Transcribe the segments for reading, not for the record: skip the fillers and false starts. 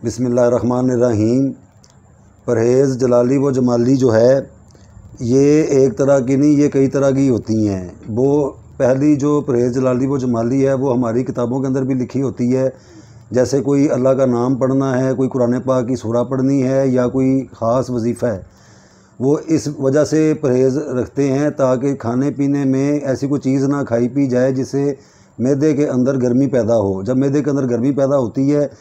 बिस्मिल्लाहिर्रहमानिर्रहीम। परहेज़ जलाली व जमाली जो है ये एक तरह की नहीं, ये कई तरह की होती हैं। वो पहली जो परहेज़ जलाली व जमाली है वो हमारी किताबों के अंदर भी लिखी होती है। जैसे कोई अल्लाह का नाम पढ़ना है, कोई कुरान पाक की सूरा पढ़नी है या कोई ख़ास वजीफ़ा है, वो इस वजह से परहेज़ रखते हैं ताकि खाने पीने में ऐसी कोई चीज़ ना खाई पी जाए जिससे मैदे के अंदर गर्मी पैदा हो। जब मैदे के अंदर गर्मी पैदा होती है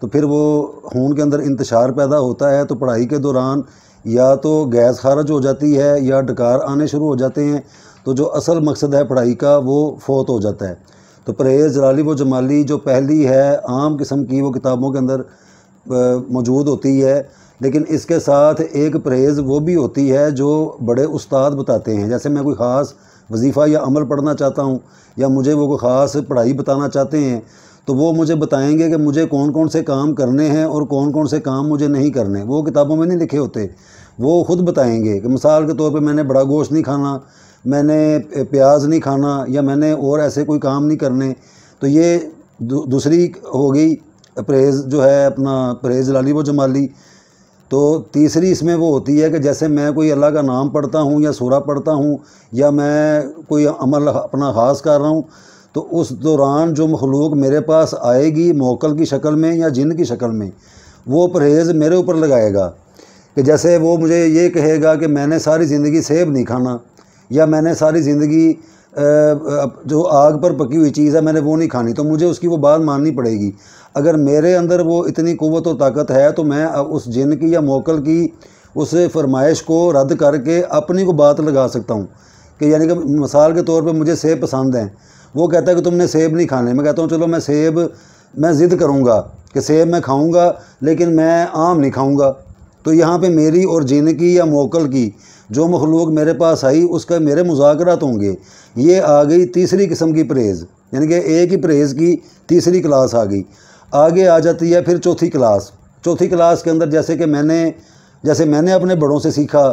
तो फिर वो खून के अंदर इंतशार पैदा होता है, तो पढ़ाई के दौरान या तो गैस खारिज हो जाती है या डकार आने शुरू हो जाते हैं, तो जो असल मकसद है पढ़ाई का वो फौत हो जाता है। तो परहेज़ जलाली व जमाली जो पहली है आम किस्म की, वो किताबों के अंदर मौजूद होती है। लेकिन इसके साथ एक परहेज़ वो भी होती है जो बड़े उस्ताद बताते हैं। जैसे मैं कोई ख़ास वजीफ़ा या अमल पढ़ना चाहता हूँ या मुझे वो कोई ख़ास पढ़ाई बताना चाहते हैं, तो वो मुझे बताएंगे कि मुझे कौन कौन से काम करने हैं और कौन कौन से काम मुझे नहीं करने। वो किताबों में नहीं लिखे होते, वो ख़ुद बताएंगे कि मिसाल के तौर पे मैंने बड़ा गोश्त नहीं खाना, मैंने प्याज नहीं खाना, या मैंने और ऐसे कोई काम नहीं करने। तो ये दूसरी हो गई परहेज़ जो है अपना परहेज़ जलाली व जमाली। तो तीसरी इसमें वो होती है कि जैसे मैं कोई अल्लाह का नाम पढ़ता हूँ या सूरा पढ़ता हूँ या मैं कोई अमल अपना ख़ास कर रहा हूँ, तो उस दौरान जो मखलूक मेरे पास आएगी मोकल की शक्ल में या जिन की शक्ल में, वो परहेज़ मेरे ऊपर लगाएगा। कि जैसे वो मुझे ये कहेगा कि मैंने सारी ज़िंदगी सेब नहीं खाना, या मैंने सारी ज़िंदगी जो आग पर पकी हुई चीज़ है मैंने वो नहीं खानी, तो मुझे उसकी वो बात माननी पड़ेगी। अगर मेरे अंदर वो इतनी क़ुव्वत और ताकत है तो मैं उस जिन की या मोकल की उस फरमाइश को रद्द करके अपनी को बात लगा सकता हूँ। कि यानी कि मिसाल के तौर पे मुझे सेब पसंद हैं, वो कहता है कि तुमने सेब नहीं खाने, मैं कहता हूँ चलो मैं ज़िद करूँगा कि सेब मैं खाऊँगा लेकिन मैं आम नहीं खाऊँगा। तो यहाँ पे मेरी और जिन की या मोकल की जो मखलूक मेरे पास आई उसका मेरे मुज़ाकरात होंगे। ये आ गई तीसरी किस्म की परहेज़, यानी कि एक ही परहेज़ की तीसरी क्लास आ गई। आगे आ जाती है फिर चौथी क्लास। चौथी क्लास के अंदर जैसे मैंने अपने बड़ों से सीखा,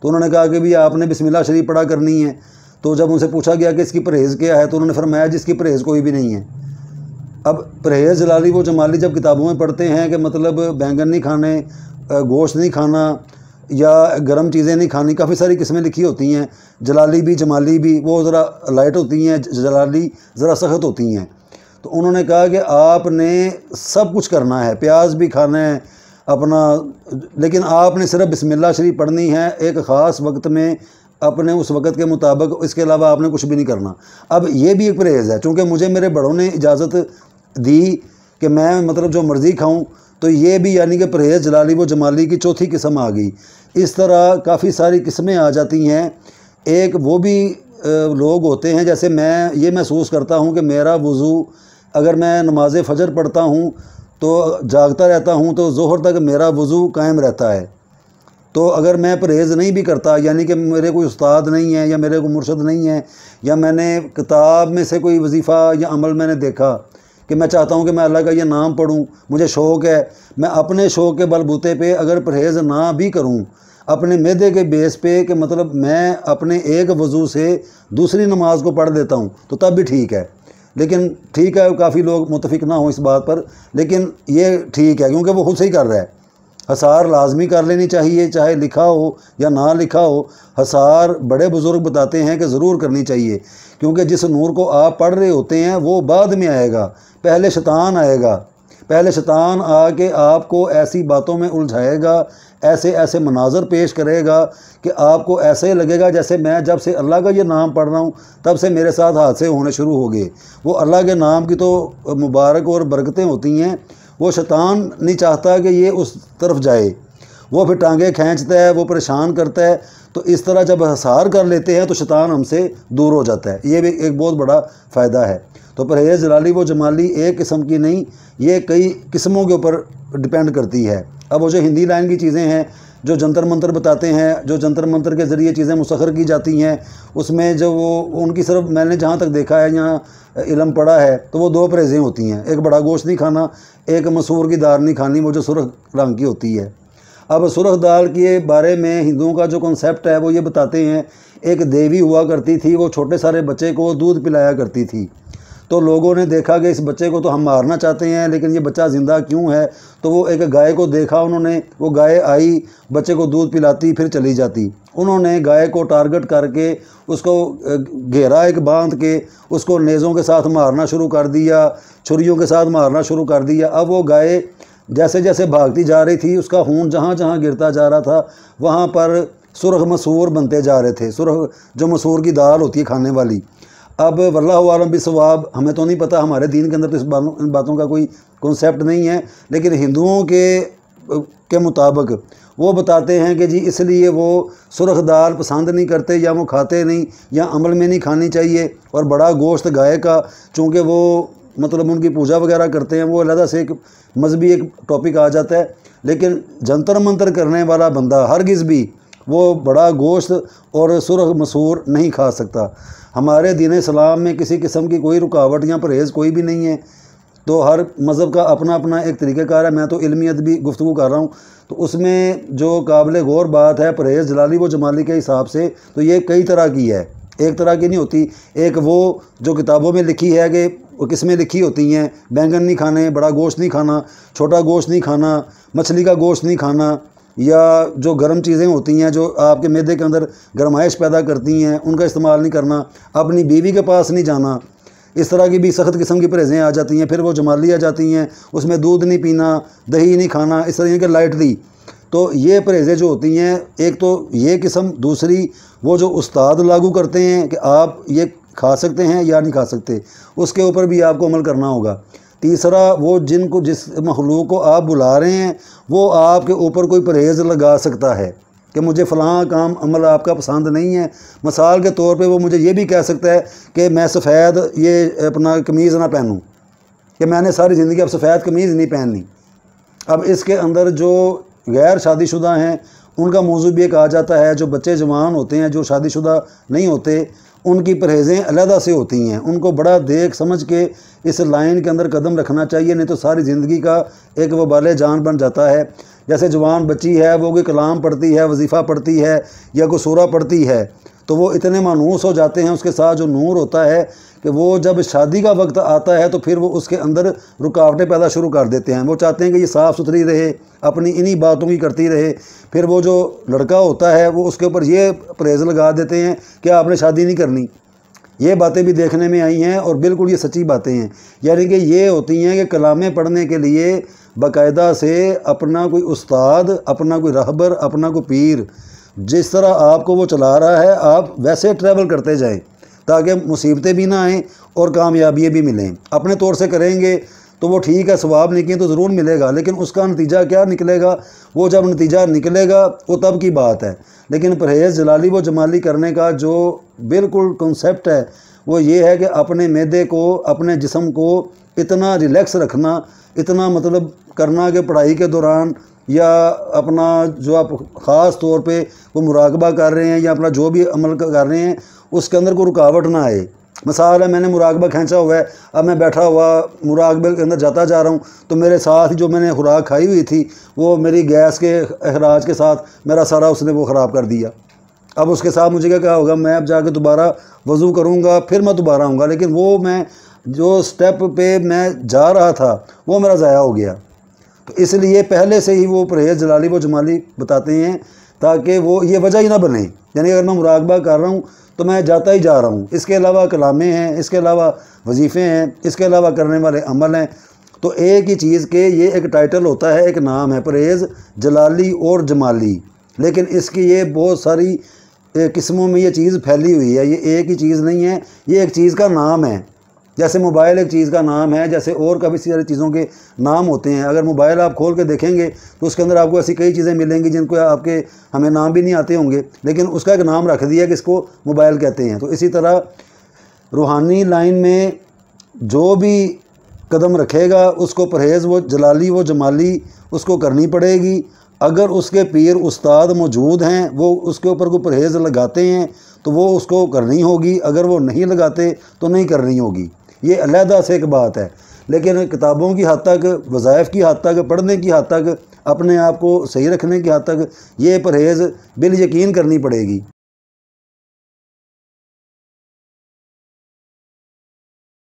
तो उन्होंने कहा कि भी आपने बिस्मिल्लाह शरीफ पढ़ा करनी है। तो जब उनसे पूछा गया कि इसकी परहेज़ क्या है, तो उन्होंने फरमाया जिसकी परहेज़ कोई भी नहीं है। अब परहेज़ जलाली व जमाली जब किताबों में पढ़ते हैं कि मतलब बैंगन नहीं खाने, गोश्त नहीं खाना या गर्म चीज़ें नहीं खानी, काफ़ी सारी किस्में लिखी होती हैं। जलाली भी जमाली भी वो ज़रा लाइट होती हैं, जलाली ज़रा सख्त होती हैं। तो उन्होंने कहा कि आपने सब कुछ करना है, प्याज भी खाना है अपना, लेकिन आपने सिर्फ बिस्मिल्लाह शरीफ पढ़नी है एक ख़ास वक्त में, अपने उस वक़्त के मुताबिक, इसके अलावा आपने कुछ भी नहीं करना। अब ये भी एक परहेज़ है, चूँकि मुझे मेरे बड़ों ने इजाज़त दी कि मैं मतलब जो मर्ज़ी खाऊं, तो ये भी यानी कि परहेज़ जलाली व जमाली की चौथी किस्म आ गई। इस तरह काफ़ी सारी किस्में आ जाती हैं। एक वो भी लोग होते हैं, जैसे मैं ये महसूस करता हूँ कि मेरा वज़ू, अगर मैं नमाज़ फ़जर पढ़ता हूँ तो जागता रहता हूँ तो ज़ोहर तक मेरा वज़ू कायम रहता है। तो अगर मैं परहेज़ नहीं भी करता, यानी कि मेरे कोई उस्ताद नहीं है या मेरे कोई मुर्शद नहीं है, या मैंने किताब में से कोई वजीफ़ा या अमल मैंने देखा कि मैं चाहता हूं कि मैं अल्लाह का ये नाम पढ़ूं, मुझे शौक़ है, मैं अपने शौक़ के बलबूते पे अगर परहेज़ ना भी करूं, अपने मैदे के बेस पे कि मतलब मैं अपने एक वज़ू से दूसरी नमाज को पढ़ देता हूं, तो तब भी ठीक है। लेकिन ठीक है, काफ़ी लोग मुतफिक ना हो इस बात पर, लेकिन ये ठीक है क्योंकि वो खुद से ही कर रहा है। हसार लाजमी कर लेनी चाहिए, चाहे लिखा हो या ना लिखा हो। हसार बड़े बुज़ुर्ग बताते हैं कि ज़रूर करनी चाहिए, क्योंकि जिस नूर को आप पढ़ रहे होते हैं वो बाद में आएगा। पहले शैतान आएगा, पहले शैतान आके आपको ऐसी बातों में उलझाएगा, ऐसे ऐसे मनाज़र पेश करेगा कि आपको ऐसे लगेगा जैसे मैं जब से अल्लाह का ये नाम पढ़ रहा हूँ तब से मेरे साथ हादसे होने शुरू हो गए। वो अल्लाह के नाम की तो मुबारक और बरकतें होती हैं, वो शैतान नहीं चाहता कि ये उस तरफ जाए, वो फिर टांगे खींचता है, वो परेशान करता है। तो इस तरह जब हसार कर लेते हैं तो शैतान हमसे दूर हो जाता है। ये भी एक बहुत बड़ा फ़ायदा है। तो परहेज़ जलाली व जमाली एक किस्म की नहीं, ये कई किस्मों के ऊपर डिपेंड करती है। अब वो जो हिंदी लाइन की चीज़ें हैं, जो जंतर मंतर बताते हैं, जो जंतर मंतर के ज़रिए चीज़ें मुसख्खर की जाती हैं, उसमें जो वो उनकी सिर्फ मैंने जहाँ तक देखा है, यहाँ इल्म पढ़ा है, तो वो दो परहेज़ें होती हैं। एक बड़ा गोश्त नहीं खाना, एक मसूर की दाल नहीं खानी, वो जो सुर्ख रंग की होती है। अब सुर्ख दाल के बारे में हिंदुओं का जो कॉन्सेप्ट है वो ये बताते हैं, एक देवी हुआ करती थी, वो छोटे सारे बच्चे को दूध पिलाया करती थी। तो लोगों ने देखा कि इस बच्चे को तो हम मारना चाहते हैं लेकिन ये बच्चा ज़िंदा क्यों है। तो वो एक गाय को देखा उन्होंने, वो गाय आई, बच्चे को दूध पिलाती फिर चली जाती। उन्होंने गाय को टारगेट करके उसको घेरा एक बांध के उसको नेज़ों के साथ मारना शुरू कर दिया, छुरियों के साथ मारना शुरू कर दिया। अब वो गाय जैसे जैसे भागती जा रही थी उसका खून जहाँ जहाँ गिरता जा रहा था वहाँ पर सुरख मसूर बनते जा रहे थे, सुरख जो मसूर की दाल होती है खाने वाली। अब वल्लाहु आलम बिस्सवाब, हमें तो नहीं पता, हमारे दीन के अंदर तो इन बातों का कोई कॉन्सेप्ट नहीं है, लेकिन हिंदुओं के मुताबिक वो बताते हैं कि जी इसलिए वो सुरख दाल पसंद नहीं करते या वो खाते नहीं या अमल में नहीं खानी चाहिए। और बड़ा गोश्त गाय का, चूँकि वो मतलब उनकी पूजा वगैरह करते हैं, वो अलग से एक मजहबी एक टॉपिक आ जाता है। लेकिन जंतर मंतर करने वाला बंदा हरगिज़ भी वो बड़ा गोश्त और सुरख मसूर नहीं खा सकता। हमारे दीन इस्लाम में किसी किस्म की कोई रुकावट या परहेज़ कोई भी नहीं है। तो हर मज़हब का अपना अपना एक तरीक़ाकार है। मैं तो इल्मी अदबी गुफ्तगू कर रहा हूँ, तो उसमें जो काबिल गौर बात है परहेज़ जलाली व जमाली के हिसाब से, तो ये कई तरह की है, एक तरह की नहीं होती। एक वो जो किताबों में लिखी है कि वो किस में लिखी होती हैं, बैंगन नहीं खाने, बड़ा गोश्त नहीं खाना, छोटा गोश्त नहीं खाना, मछली का गोश्त नहीं खाना, या जो गर्म चीज़ें होती हैं जो आपके मैदे के अंदर गर्माइश पैदा करती हैं उनका इस्तेमाल नहीं करना, अपनी बीवी के पास नहीं जाना, इस तरह की भी सख्त किस्म की परहेज़ें आ जाती हैं। फिर वो जमाली आ जाती हैं, उसमें दूध नहीं पीना, दही नहीं खाना, इस तरह के लाइटली। तो ये परहेज़ें जो होती हैं, एक तो ये किस्म, दूसरी वो जो उस्ताद लागू करते हैं कि आप ये खा सकते हैं या नहीं खा सकते, उसके ऊपर भी आपको अमल करना होगा। तीसरा, वो जिनको जिस मखलूक को आप बुला रहे हैं वो आपके ऊपर कोई परहेज़ लगा सकता है कि मुझे फ़लाँ काम अमल आपका पसंद नहीं है। मिसाल के तौर पे वो मुझे ये भी कह सकता है कि मैं सफ़ेद ये अपना कमीज़ ना पहनूं, कि मैंने सारी ज़िंदगी अब सफ़ेद कमीज़ नहीं पहननी। अब इसके अंदर जो गैर शादीशुदा हैं उनका मौजू भी एक आ जाता है। जो बच्चे जवान होते हैं, जो शादीशुदा नहीं होते, उनकी परहेज़ें अलहदा से होती हैं। उनको बड़ा देख समझ के इस लाइन के अंदर कदम रखना चाहिए, नहीं तो सारी ज़िंदगी का एक वबाले जान बन जाता है। जैसे जवान बच्ची है, वो कोई कलाम पढ़ती है, वजीफ़ा पढ़ती है या कोई सूरा पढ़ती है, तो वो इतने मानूस हो जाते हैं, उसके साथ जो नूर होता है, कि वो जब शादी का वक्त आता है तो फिर वो उसके अंदर रुकावटें पैदा शुरू कर देते हैं। वो चाहते हैं कि ये साफ़ सुथरी रहे, अपनी इन्हीं बातों की करती रहे। फिर वो जो लड़का होता है वो उसके ऊपर ये परहेज़ लगा देते हैं कि आपने शादी नहीं करनी। ये बातें भी देखने में आई हैं और बिल्कुल ये सच्ची बातें हैं। यानी कि ये होती हैं कि कलामें पढ़ने के लिए बाकायदा से अपना कोई उस्ताद, अपना कोई रहबर, अपना कोई पीर, जिस तरह आपको वो चला रहा है आप वैसे ट्रैवल करते जाएं, ताकि मुसीबतें भी ना आएँ और कामयाबियाँ भी मिलें। अपने तौर से करेंगे तो वो ठीक है, सवाब नेकी तो ज़रूर मिलेगा, लेकिन उसका नतीजा क्या निकलेगा, वो जब नतीजा निकलेगा वो तब की बात है। लेकिन परहेज़ जलाली व जमाली करने का जो बिल्कुल कॉन्सेप्ट है वो ये है कि अपने मैदे को, अपने जिस्म को इतना रिलैक्स रखना, इतना मतलब करना कि पढ़ाई के दौरान या अपना जो आप ख़ास तौर पे वो मुराकबा कर रहे हैं या अपना जो भी अमल कर रहे हैं उसके अंदर कोई रुकावट ना आए। मिसाल है, मैंने मुराकबा खींचा हुआ है, अब मैं बैठा हुआ मुराकबे के अंदर जाता जा रहा हूँ, तो मेरे साथ जो मैंने खुराक खाई हुई थी वो मेरी गैस के अखराज के साथ मेरा सारा उसने वो ख़राब कर दिया। अब उसके साथ मुझे क्या होगा, मैं अब जाके दोबारा वज़ू करूँगा, फिर मैं दोबारा आऊँगा, लेकिन वो मैं जो स्टेप पे मैं जा रहा था वो मेरा ज़ाया हो गया। तो इसलिए पहले से ही वो परहेज़ जलाली व जमाली बताते हैं ताकि वो ये वजह ही ना बने। यानी अगर मैं मुराकबा कर रहा हूँ तो मैं जाता ही जा रहा हूँ, इसके अलावा कलामें हैं, इसके अलावा वजीफ़े हैं, इसके अलावा करने वाले अमल हैं। तो एक ही चीज़ के ये एक टाइटल होता है, एक नाम है परहेज़ जलाली और जमाली, लेकिन इसकी ये बहुत सारी किस्मों में ये चीज़ फैली हुई है। ये एक ही चीज़ नहीं है, ये एक चीज़ का नाम है। जैसे मोबाइल एक चीज़ का नाम है, जैसे और काफ़ी सारी चीज़ों के नाम होते हैं। अगर मोबाइल आप खोल के देखेंगे तो उसके अंदर आपको ऐसी कई चीज़ें मिलेंगी जिनको आपके हमें नाम भी नहीं आते होंगे, लेकिन उसका एक नाम रख दिया कि इसको मोबाइल कहते हैं। तो इसी तरह रूहानी लाइन में जो भी कदम रखेगा उसको परहेज़ वो जलाली वो जमाली उसको करनी पड़ेगी। अगर उसके पीर उस्ताद मौजूद हैं, वो उसके ऊपर कोई परहेज़ लगाते हैं तो वो उसको करनी होगी, अगर वो नहीं लगाते तो नहीं करनी होगी। ये अलहदा से एक बात है। लेकिन किताबों की हद तक, वज़ाइफ की हद तक, पढ़ने की हद तक, अपने आप को सही रखने की हद तक ये परहेज़ बिल यकीन करनी पड़ेगी।